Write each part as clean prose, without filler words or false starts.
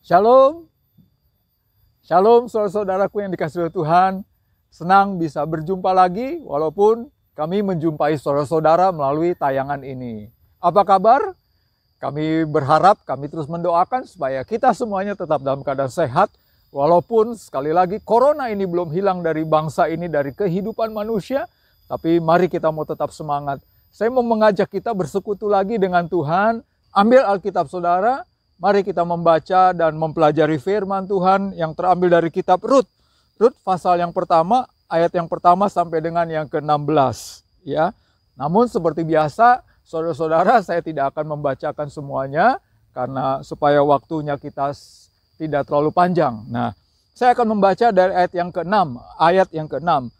Shalom, shalom saudara-saudaraku yang dikasihi oleh Tuhan. Senang bisa berjumpa lagi walaupun kami menjumpai saudara-saudara melalui tayangan ini. Apa kabar? Kami berharap, kami terus mendoakan supaya kita semuanya tetap dalam keadaan sehat. Walaupun sekali lagi corona ini belum hilang dari bangsa ini, dari kehidupan manusia. Tapi mari kita mau tetap semangat. Saya mau mengajak kita bersekutu lagi dengan Tuhan. Ambil Alkitab saudara. Mari kita membaca dan mempelajari firman Tuhan yang terambil dari kitab Rut. Rut pasal yang pertama, ayat yang pertama sampai dengan yang ke-16. Ya. Namun seperti biasa, saudara-saudara, saya tidak akan membacakan semuanya karena supaya waktunya kita tidak terlalu panjang. Nah, saya akan membaca dari ayat yang ke-6.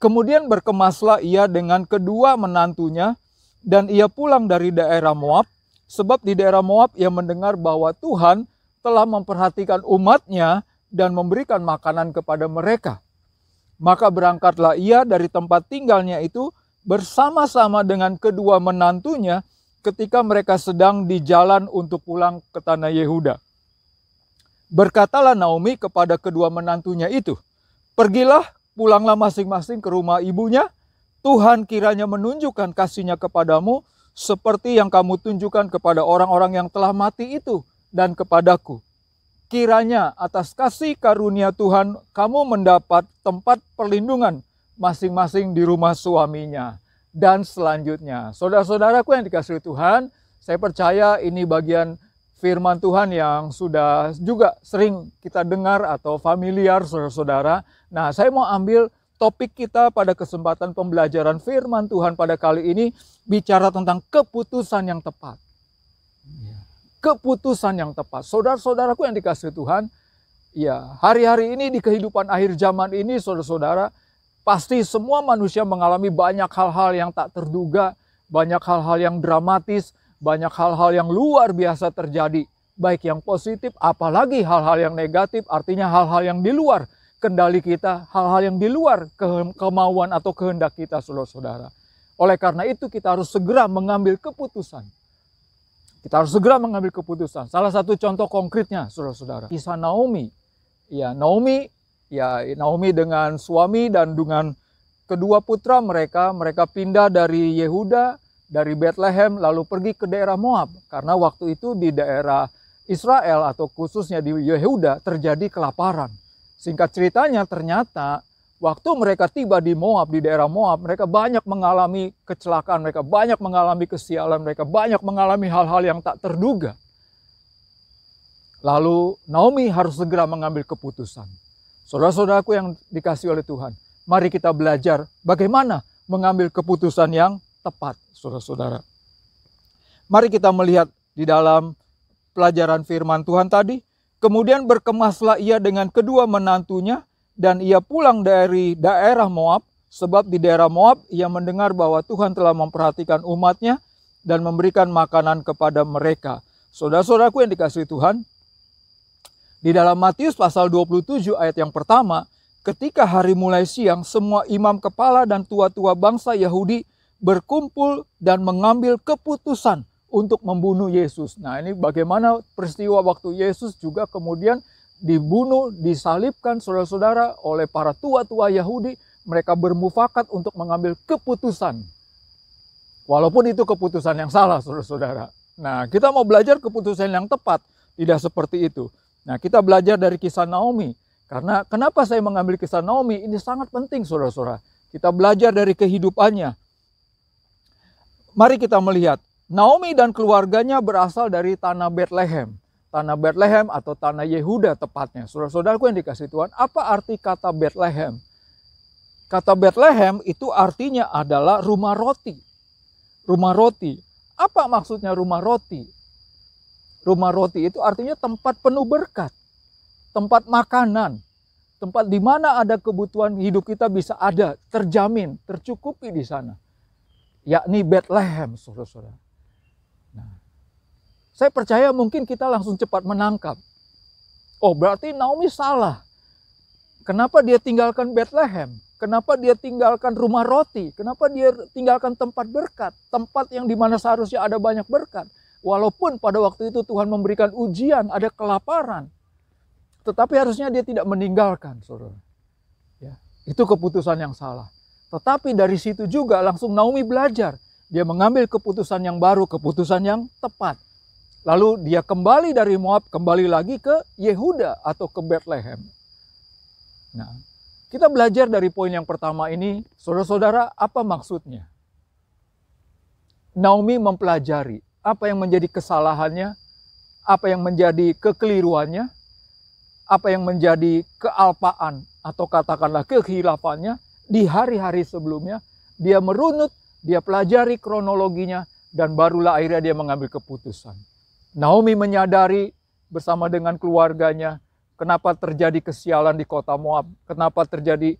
Kemudian berkemaslah ia dengan kedua menantunya dan ia pulang dari daerah Moab. Sebab di daerah Moab ia mendengar bahwa Tuhan telah memperhatikan umatnya dan memberikan makanan kepada mereka. Maka berangkatlah ia dari tempat tinggalnya itu bersama-sama dengan kedua menantunya ketika mereka sedang di jalan untuk pulang ke tanah Yehuda. Berkatalah Naomi kepada kedua menantunya itu, "Pergilah, pulanglah masing-masing ke rumah ibunya. Tuhan kiranya menunjukkan kasih-Nya kepadamu seperti yang kamu tunjukkan kepada orang-orang yang telah mati itu dan kepadaku. Kiranya atas kasih karunia Tuhan kamu mendapat tempat perlindungan masing-masing di rumah suaminya." Dan selanjutnya, saudara-saudaraku yang dikasihi Tuhan, saya percaya ini bagian firman Tuhan yang sudah juga sering kita dengar atau familiar saudara-saudara. Nah, saya mau ambil topik kita pada kesempatan pembelajaran firman Tuhan pada kali ini bicara tentang keputusan yang tepat. Keputusan yang tepat. Saudara-saudaraku yang dikasihi Tuhan, ya, hari-hari ini di kehidupan akhir zaman ini saudara-saudara, pasti semua manusia mengalami banyak hal-hal yang tak terduga, banyak hal-hal yang dramatis, banyak hal-hal yang luar biasa terjadi. Baik yang positif, apalagi hal-hal yang negatif, artinya hal-hal yang di luar kendali kita, hal-hal yang di luar kemauan atau kehendak kita, saudara-saudara. Oleh karena itu kita harus segera mengambil keputusan. Kita harus segera mengambil keputusan. Salah satu contoh konkretnya, saudara-saudara, kisah Naomi. Ya, Naomi dengan suami dan dengan kedua putra mereka pindah dari Yehuda, dari Bethlehem, lalu pergi ke daerah Moab. Karena waktu itu di daerah Israel atau khususnya di Yehuda terjadi kelaparan. Singkat ceritanya ternyata waktu mereka tiba di Moab, di daerah Moab, mereka banyak mengalami kecelakaan, mereka banyak mengalami kesialan, mereka banyak mengalami hal-hal yang tak terduga. Lalu Naomi harus segera mengambil keputusan. Saudara-saudaraku yang dikasihi oleh Tuhan, mari kita belajar bagaimana mengambil keputusan yang tepat, saudara-saudara. Mari kita melihat di dalam pelajaran firman Tuhan tadi. Kemudian berkemaslah ia dengan kedua menantunya dan ia pulang dari daerah Moab. Sebab di daerah Moab ia mendengar bahwa Tuhan telah memperhatikan umatnya dan memberikan makanan kepada mereka. Saudara-saudaraku yang dikasihi Tuhan, di dalam Matius pasal 27 ayat yang pertama, ketika hari mulai siang, semua imam kepala dan tua-tua bangsa Yahudi berkumpul dan mengambil keputusan untuk membunuh Yesus. Nah, ini bagaimana peristiwa waktu Yesus juga kemudian dibunuh, disalibkan saudara-saudara oleh para tua-tua Yahudi. Mereka bermufakat untuk mengambil keputusan. Walaupun itu keputusan yang salah saudara-saudara. Nah, kita mau belajar keputusan yang tepat. Tidak seperti itu. Nah, kita belajar dari kisah Naomi. Karena kenapa saya mengambil kisah Naomi? Ini sangat penting saudara-saudara. Kita belajar dari kehidupannya. Mari kita melihat. Naomi dan keluarganya berasal dari tanah Bethlehem. Tanah Bethlehem atau tanah Yehuda tepatnya. Saudara-saudaraku yang dikasihi Tuhan, apa arti kata Bethlehem? Kata Bethlehem itu artinya adalah rumah roti. Rumah roti. Apa maksudnya rumah roti? Rumah roti itu artinya tempat penuh berkat. Tempat makanan. Tempat di mana ada kebutuhan hidup kita bisa ada, terjamin, tercukupi di sana. Yakni Bethlehem, saudara-saudara. Nah, saya percaya mungkin kita langsung cepat menangkap. Oh, berarti Naomi salah. Kenapa dia tinggalkan Bethlehem? Kenapa dia tinggalkan rumah roti? Kenapa dia tinggalkan tempat berkat? Tempat yang dimana seharusnya ada banyak berkat. Walaupun pada waktu itu Tuhan memberikan ujian, ada kelaparan. Tetapi harusnya dia tidak meninggalkan, saudara. Ya, itu keputusan yang salah. Tetapi dari situ juga langsung Naomi belajar. Dia mengambil keputusan yang baru, keputusan yang tepat. Lalu dia kembali dari Moab, kembali lagi ke Yehuda atau ke Bethlehem. Nah, kita belajar dari poin yang pertama ini, saudara-saudara, apa maksudnya? Naomi mempelajari apa yang menjadi kesalahannya, apa yang menjadi kekeliruannya, apa yang menjadi kealpaan atau katakanlah kehilafannya di hari-hari sebelumnya. Dia merunut, dia pelajari kronologinya, dan barulah akhirnya dia mengambil keputusan. Naomi menyadari bersama dengan keluarganya kenapa terjadi kesialan di kota Moab, kenapa terjadi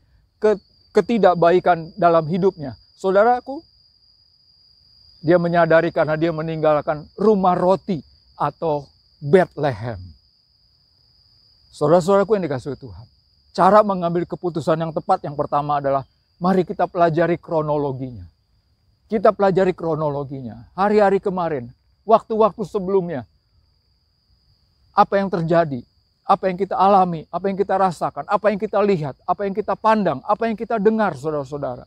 ketidakbaikan dalam hidupnya. Saudaraku, dia menyadari karena dia meninggalkan rumah roti atau Bethlehem. Saudara-saudaraku yang dikasihi Tuhan, cara mengambil keputusan yang tepat yang pertama adalah mari kita pelajari kronologinya. Kita pelajari kronologinya. Hari-hari kemarin, waktu-waktu sebelumnya, apa yang terjadi, apa yang kita alami, apa yang kita rasakan, apa yang kita lihat, apa yang kita pandang, apa yang kita dengar, saudara-saudara.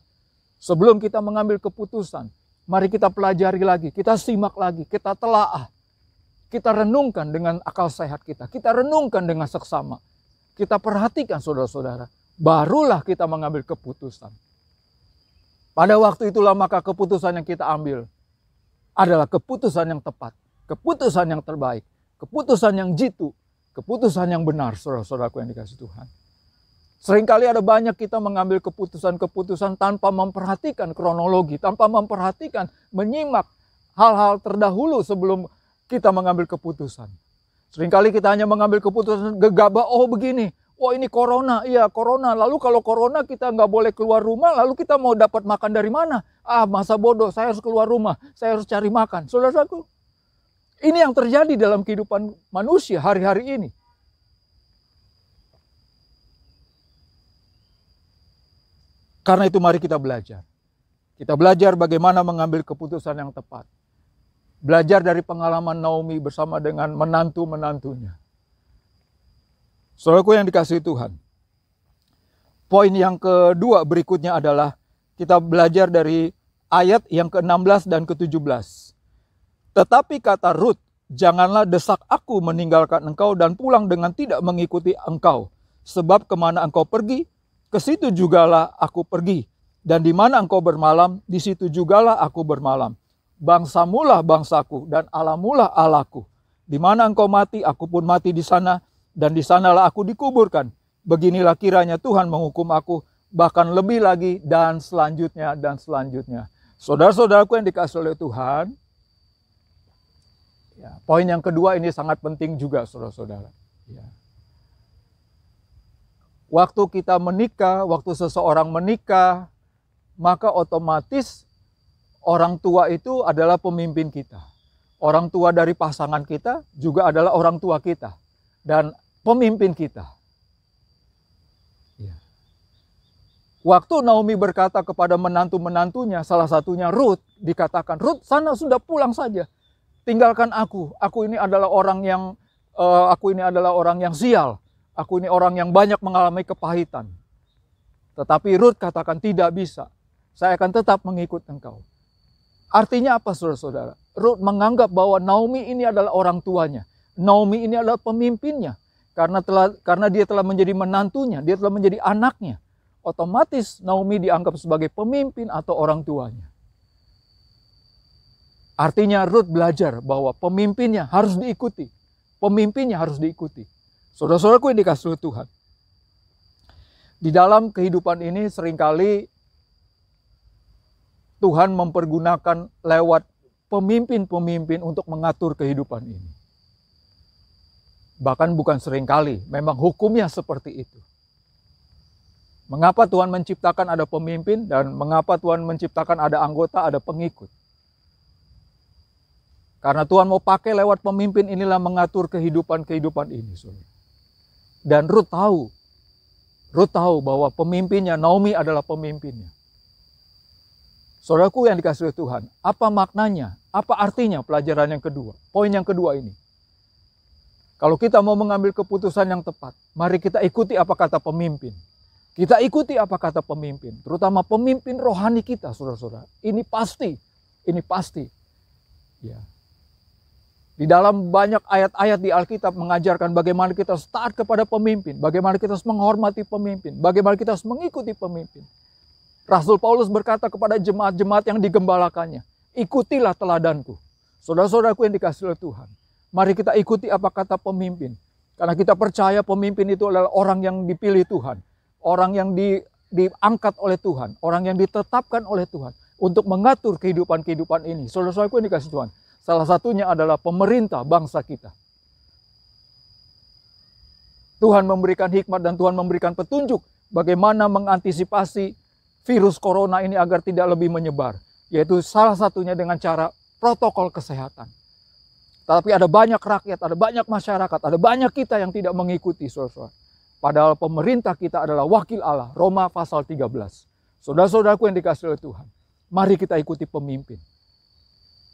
Sebelum kita mengambil keputusan, mari kita pelajari lagi, kita simak lagi, kita telaah. Kita renungkan dengan akal sehat kita, kita renungkan dengan seksama. Kita perhatikan, saudara-saudara, barulah kita mengambil keputusan. Pada waktu itulah maka keputusan yang kita ambil adalah keputusan yang tepat, keputusan yang terbaik, keputusan yang jitu, keputusan yang benar, saudara-saudaraku yang dikasihi Tuhan. Seringkali ada banyak kita mengambil keputusan-keputusan tanpa memperhatikan kronologi, tanpa memperhatikan, menyimak hal-hal terdahulu sebelum kita mengambil keputusan. Seringkali kita hanya mengambil keputusan gegabah, oh begini, oh ini corona, iya corona. Lalu kalau corona kita nggak boleh keluar rumah, lalu kita mau dapat makan dari mana? Ah masa bodoh, saya harus keluar rumah, saya harus cari makan. Saudara-saudaraku, ini yang terjadi dalam kehidupan manusia hari-hari ini. Karena itu mari kita belajar. Kita belajar bagaimana mengambil keputusan yang tepat. Belajar dari pengalaman Naomi bersama dengan menantu-menantunya. Saudaraku yang dikasihi Tuhan. Poin yang kedua berikutnya adalah kita belajar dari ayat yang ke-16 dan ke-17. Tetapi kata Rut, janganlah desak aku meninggalkan engkau dan pulang dengan tidak mengikuti engkau. Sebab kemana engkau pergi, ke situ jugalah aku pergi. Dan di mana engkau bermalam, di situ jugalah aku bermalam. Bangsamulah bangsaku dan Allahmulah Allahku. Di mana engkau mati, aku pun mati di sana, dan di sanalah aku dikuburkan. Beginilah kiranya Tuhan menghukum aku, bahkan lebih lagi dan selanjutnya dan selanjutnya. Saudara-saudaraku yang dikasihi oleh Tuhan, ya, poin yang kedua ini sangat penting juga, saudara-saudara. Ya. Waktu kita menikah, waktu seseorang menikah, maka otomatis orang tua itu adalah pemimpin kita. Orang tua dari pasangan kita juga adalah orang tua kita dan pemimpin kita. Ya. Waktu Naomi berkata kepada menantu-menantunya, salah satunya Rut, dikatakan, Rut sana sudah pulang saja, tinggalkan aku. Aku ini adalah orang yang sial. Aku ini orang yang banyak mengalami kepahitan. Tetapi Rut katakan tidak bisa. Saya akan tetap mengikut engkau. Artinya apa, saudara-saudara? Rut menganggap bahwa Naomi ini adalah orang tuanya. Naomi ini adalah pemimpinnya. Karena dia telah menjadi menantunya, dia telah menjadi anaknya. Otomatis Naomi dianggap sebagai pemimpin atau orang tuanya. Artinya Rut belajar bahwa pemimpinnya harus diikuti. Pemimpinnya harus diikuti. Saudara-saudaraku yang dikasihi Tuhan. Di dalam kehidupan ini seringkali Tuhan mempergunakan lewat pemimpin-pemimpin untuk mengatur kehidupan ini. Bahkan bukan seringkali, memang hukumnya seperti itu. Mengapa Tuhan menciptakan ada pemimpin dan mengapa Tuhan menciptakan ada anggota, ada pengikut? Karena Tuhan mau pakai lewat pemimpin inilah mengatur kehidupan ini. Dan Rut tahu bahwa pemimpinnya, Naomi adalah pemimpinnya. Saudaraku yang dikasihi Tuhan, apa maknanya, apa artinya pelajaran yang kedua? Poin yang kedua ini. Kalau kita mau mengambil keputusan yang tepat, mari kita ikuti apa kata pemimpin. Kita ikuti apa kata pemimpin, terutama pemimpin rohani kita, saudara-saudara. Ini pasti. Ya. Di dalam banyak ayat-ayat di Alkitab mengajarkan bagaimana kita harus taat kepada pemimpin, bagaimana kita harus menghormati pemimpin, bagaimana kita harus mengikuti pemimpin. Rasul Paulus berkata kepada jemaat-jemaat yang digembalakannya, ikutilah teladanku. Saudara-saudaraku yang dikasihi oleh Tuhan, mari kita ikuti apa kata pemimpin. Karena kita percaya pemimpin itu adalah orang yang dipilih Tuhan, orang yang diangkat oleh Tuhan, orang yang ditetapkan oleh Tuhan untuk mengatur kehidupan ini. Saudara-saudaraku yang dikasihi Tuhan, salah satunya adalah pemerintah bangsa kita. Tuhan memberikan hikmat dan Tuhan memberikan petunjuk bagaimana mengantisipasi virus corona ini agar tidak lebih menyebar. Yaitu salah satunya dengan cara protokol kesehatan. Tapi ada banyak rakyat, ada banyak masyarakat, ada banyak kita yang tidak mengikuti, saudara-saudara. Padahal pemerintah kita adalah wakil Allah, Roma pasal 13. Saudara-saudaraku yang dikasihi oleh Tuhan, mari kita ikuti pemimpin.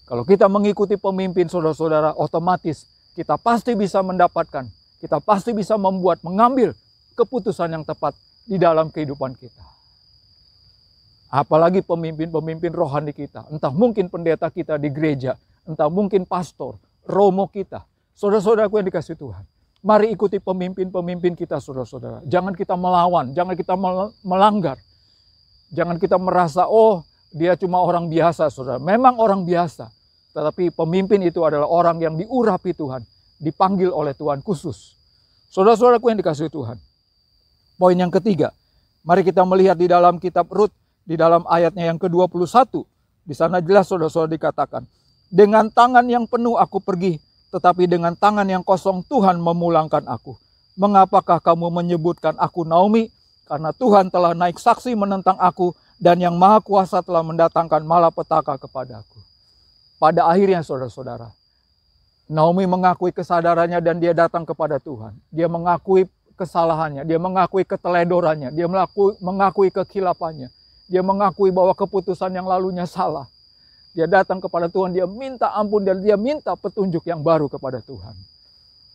Kalau kita mengikuti pemimpin, saudara-saudara, otomatis kita pasti bisa mendapatkan, kita pasti bisa mengambil keputusan yang tepat di dalam kehidupan kita. Apalagi pemimpin-pemimpin rohani kita. Entah mungkin pendeta kita di gereja, entah mungkin pastor, romo kita. Saudara-saudaraku yang dikasihi Tuhan, mari ikuti pemimpin-pemimpin kita, saudara-saudara. Jangan kita melawan, jangan kita melanggar. Jangan kita merasa, oh dia cuma orang biasa, saudara. Memang orang biasa. Tetapi pemimpin itu adalah orang yang diurapi Tuhan, dipanggil oleh Tuhan khusus. Saudara-saudaraku yang dikasihi Tuhan. Poin yang ketiga, mari kita melihat di dalam kitab Rut, di dalam ayatnya yang ke-21. Di sana jelas saudara-saudara dikatakan, dengan tangan yang penuh aku pergi, tetapi dengan tangan yang kosong Tuhan memulangkan aku. Mengapakah kamu menyebutkan aku Naomi? Karena Tuhan telah naik saksi menentang aku, dan yang Maha Kuasa telah mendatangkan malapetaka kepadaku. Pada akhirnya saudara-saudara, Naomi mengakui kesadarannya dan dia datang kepada Tuhan. Dia mengakui kesalahannya, dia mengakui keteledorannya, dia mengakui kekilapannya. Dia mengakui bahwa keputusan yang lalunya salah. Dia datang kepada Tuhan, dia minta ampun dan dia minta petunjuk yang baru kepada Tuhan.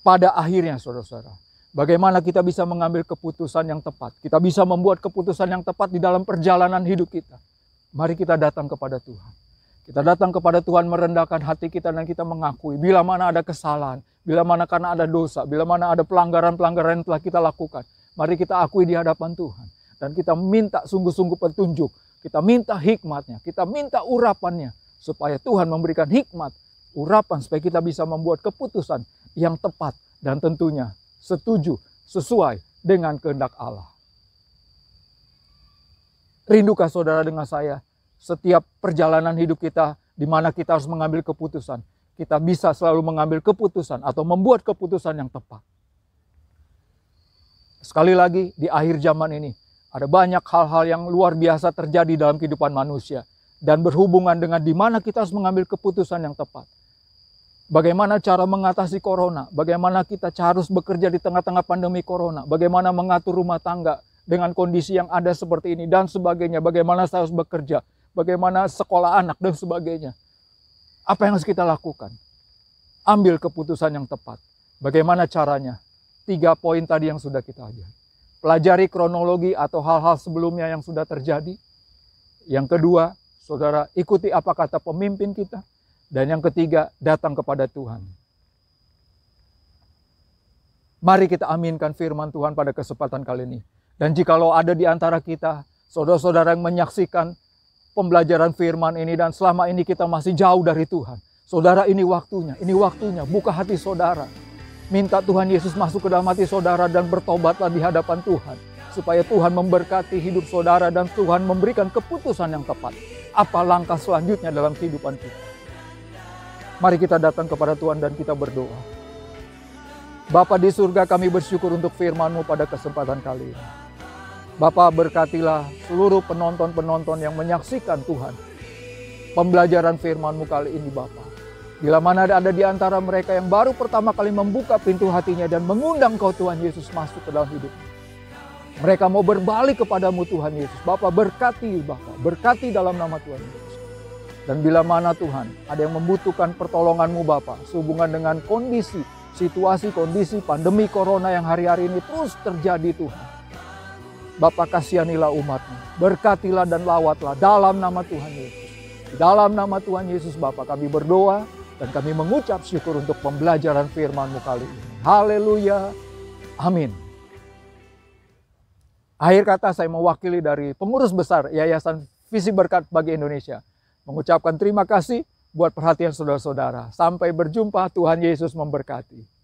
Pada akhirnya saudara-saudara, bagaimana kita bisa mengambil keputusan yang tepat? Kita bisa membuat keputusan yang tepat di dalam perjalanan hidup kita. Mari kita datang kepada Tuhan. Kita datang kepada Tuhan merendahkan hati kita dan kita mengakui bila mana ada kesalahan, bila mana karena ada dosa, bila mana ada pelanggaran-pelanggaran yang telah kita lakukan. Mari kita akui di hadapan Tuhan. Dan kita minta sungguh-sungguh petunjuk. Kita minta hikmatnya. Kita minta urapannya. Supaya Tuhan memberikan hikmat, urapan. Supaya kita bisa membuat keputusan yang tepat. Dan tentunya setuju, sesuai dengan kehendak Allah. Rindukah saudara dengan saya? Setiap perjalanan hidup kita, di mana kita harus mengambil keputusan. Kita bisa selalu mengambil keputusan atau membuat keputusan yang tepat. Sekali lagi, di akhir zaman ini, ada banyak hal-hal yang luar biasa terjadi dalam kehidupan manusia. Dan berhubungan dengan di mana kita harus mengambil keputusan yang tepat. Bagaimana cara mengatasi corona. Bagaimana kita harus bekerja di tengah-tengah pandemi corona. Bagaimana mengatur rumah tangga dengan kondisi yang ada seperti ini. Dan sebagainya. Bagaimana saya harus bekerja. Bagaimana sekolah anak dan sebagainya. Apa yang harus kita lakukan? Ambil keputusan yang tepat. Bagaimana caranya? 3 poin tadi yang sudah kita ajar. Pelajari kronologi atau hal-hal sebelumnya yang sudah terjadi. Yang kedua, saudara, ikuti apa kata pemimpin kita. Dan yang ketiga, datang kepada Tuhan. Mari kita aminkan firman Tuhan pada kesempatan kali ini. Dan jikalau ada di antara kita, saudara-saudara yang menyaksikan pembelajaran firman ini dan selama ini kita masih jauh dari Tuhan. Saudara, ini waktunya, buka hati saudara. Minta Tuhan Yesus masuk ke dalam hati saudara dan bertobatlah di hadapan Tuhan. Supaya Tuhan memberkati hidup saudara dan Tuhan memberikan keputusan yang tepat. Apa langkah selanjutnya dalam kehidupan kita. Mari kita datang kepada Tuhan dan kita berdoa. Bapa di surga, kami bersyukur untuk firman-Mu pada kesempatan kali ini. Bapa, berkatilah seluruh penonton-penonton yang menyaksikan Tuhan. Pembelajaran firman-Mu kali ini Bapa. Bila mana ada di antara mereka yang baru pertama kali membuka pintu hatinya dan mengundang Kau Tuhan Yesus masuk ke dalam hidupnya. Mereka mau berbalik kepadamu Tuhan Yesus. Bapa, berkati Bapa, berkati dalam nama Tuhan Yesus. Dan bila mana Tuhan ada yang membutuhkan pertolongan-Mu Bapa, sehubungan dengan kondisi situasi, kondisi, pandemi corona yang hari-hari ini terus terjadi Tuhan. Bapak kasihanilah umat-Mu, berkatilah dan lawatlah dalam nama Tuhan Yesus. Di dalam nama Tuhan Yesus Bapak kami berdoa dan kami mengucap syukur untuk pembelajaran firman-Mu kali ini. Haleluya, amin. Akhir kata saya mewakili dari pengurus besar Yayasan Visi Berkat Bagi Indonesia. Mengucapkan terima kasih buat perhatian saudara-saudara. Sampai berjumpa, Tuhan Yesus memberkati.